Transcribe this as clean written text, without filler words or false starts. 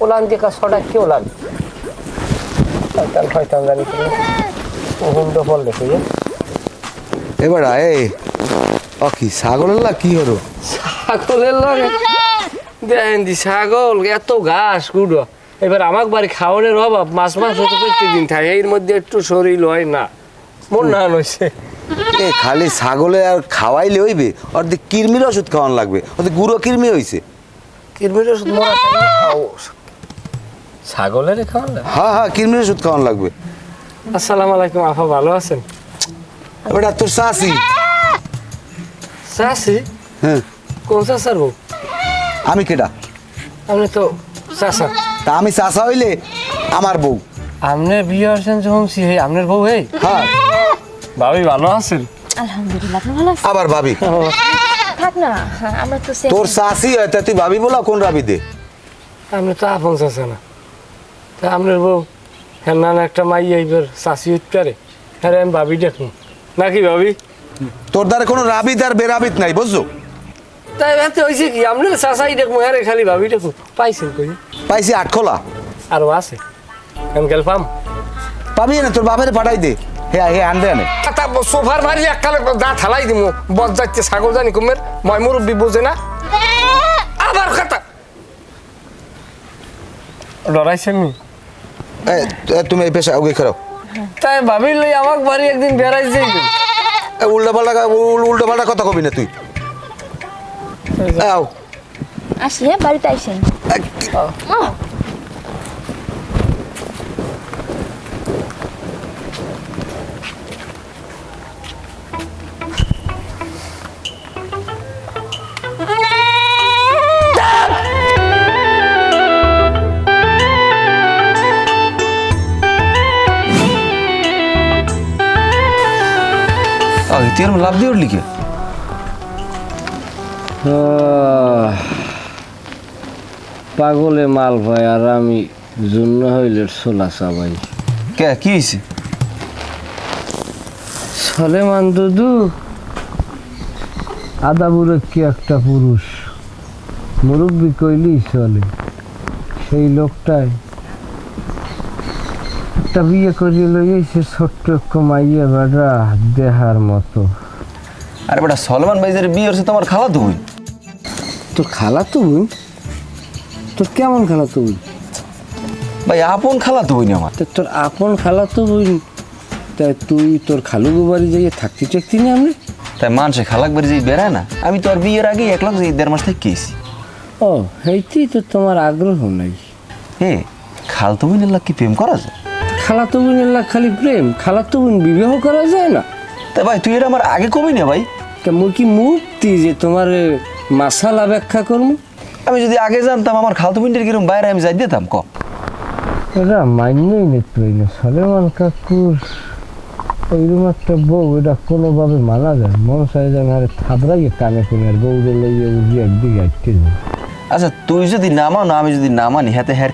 ওলান দিয়ে ছটা কি ওলান হয়তো জানি হুন্ডো ফল দেখে এবার এই ও কি ছাগলের লাগ কি হলো ছাগলের লগে দেন দি ছাগল এত ঘাস গুঁড়ো এবার আমার বাড়ি খাওয়ানোর অভাব মাছ তো প্রত্যেকদিন থাকে এর মধ্যে একটু শরীর হয় না মন না হয়েছে এ খালি ছাগলে আর খাওয়াইলে হইবে ওর দিকে কৃমির ওষুধ খাওয়ানো লাগবে ওদের গুঁড়ো কৃমি হইছে কিরমির ওষুধ মরা ছাগলের খাওয়ালে হ্যাঁ হ্যাঁ কৃমির ওষুধ খাওয়ানো লাগবে আসসালামু আলাইকুম আপা ভালো আছেন ওটা তোর চাষি চাষি হ্যাঁ কোন চাষার বউ আমি কেডা আপনি তো চাষা তা আমি চাষা হইলে আমার বউ আপনার বিয়ে আসছেন যখন হে আপনার বউ হে হ্যাঁ ভাবি ভালো আছেন আলহামদুলিল্লাহ আপনি ভালো আছেন আবার ভাবি থাক না হ্যাঁ, আমরা তো same- তোর চাষি হয় তা তুই ভাবি বলা কোন রাবি দে আপনি তো আপন চাষা না তা আপনার বউ হ্যাঁ না একটা মাই এইবার চাষি হইতে পারে হ্যাঁ আমি ভাবি দেখুন নাকি ভাবি তোর দ্বারা কোনো রাবিত আর বেরাবিত নাই বুঝছো তাই এতে হয়েছে কি আপনার চাষাই দেখুন হ্যাঁ খালি ভাবি দেখুন পাইছেন কই পাইছি আটখোলা আরও আছে আমি গেল পাম পাবি না তোর বাপের পাঠাই দে হে হে আনবে আনে সোফার মারি এককালে দাঁত হালাই দিব বদ যাচ্ছে ছাগল জানি কুমের ময় মুরব্বী বোঝে না আবার কথা ডরাইছেন নি তুমি এই পেশা ওকে খারাপ তাই ভাবিল আমার বাড়ি একদিন বেড়াই যাইবেন উল্টা পাল্টা কথা কবি না তুই আও আসি হ্যাঁ বাড়িতে আইসেন তুই এরকম লাভ দিয়ে উঠলি কে পাগলে মাল ভাই আর আমি জন্য হইলে সোলা চাবাই কে কি হয়েছে সলেমান দুদু আদা বুড়ো কি একটা পুরুষ মুরব্বী কইলি চলে সেই লোকটাই একটা বিয়ে করিয়ে লইয়েছে ছোট্ট কমাইয়ে বেড়া দেহার মতো আরে বেটা সলমান ভাইজার বিয়ে হচ্ছে তোমার খালা তো হই তোর খালা তো বোন তোর কেমন খালা তো বোন ভাই আপন খালা তো হই না আমার তা তোর আপন খালা তো বোন তাই তুই তোর খালু বাড়ি যাইয়ে থাকতে চাকতি না আমি তাই মানুষে খালাক বাড়ি যাই বেড়ায় না আমি তো আর বিয়ের আগে এক লাখ 1.5 মাস থেকে কেছি ও সেইতেই তো তোমার আগ্রহ নাই হে খাল তো বোনের লাগ কি প্রেম করা যায় খালা তো বোনের লাগ খালি প্রেম খালা তো বোন বিবাহ করা যায় না তা ভাই তুই এটা আমার আগে কবি না ভাই তা মোর কি মুক্তি যে তোমার মাসালা ব্যাখ্যা করবো আমি যদি আগে জানতাম আমার খালতো বোনদের কিরকম বাইরে আমি যাই দিতাম ক এটা মান্যই নিতে পারি না সলেমান কাকুর ওইরকম একটা বউ এটা কোনোভাবে মানা যায় মন চাই যেন আরে থাবড়াইয়ে কানে কোনে আর বউরে লইয়ে উঠি একদিকে আটকে যায় আচ্ছা তুই যদি না মানো আমি যদি না মানি হাতে হ্যার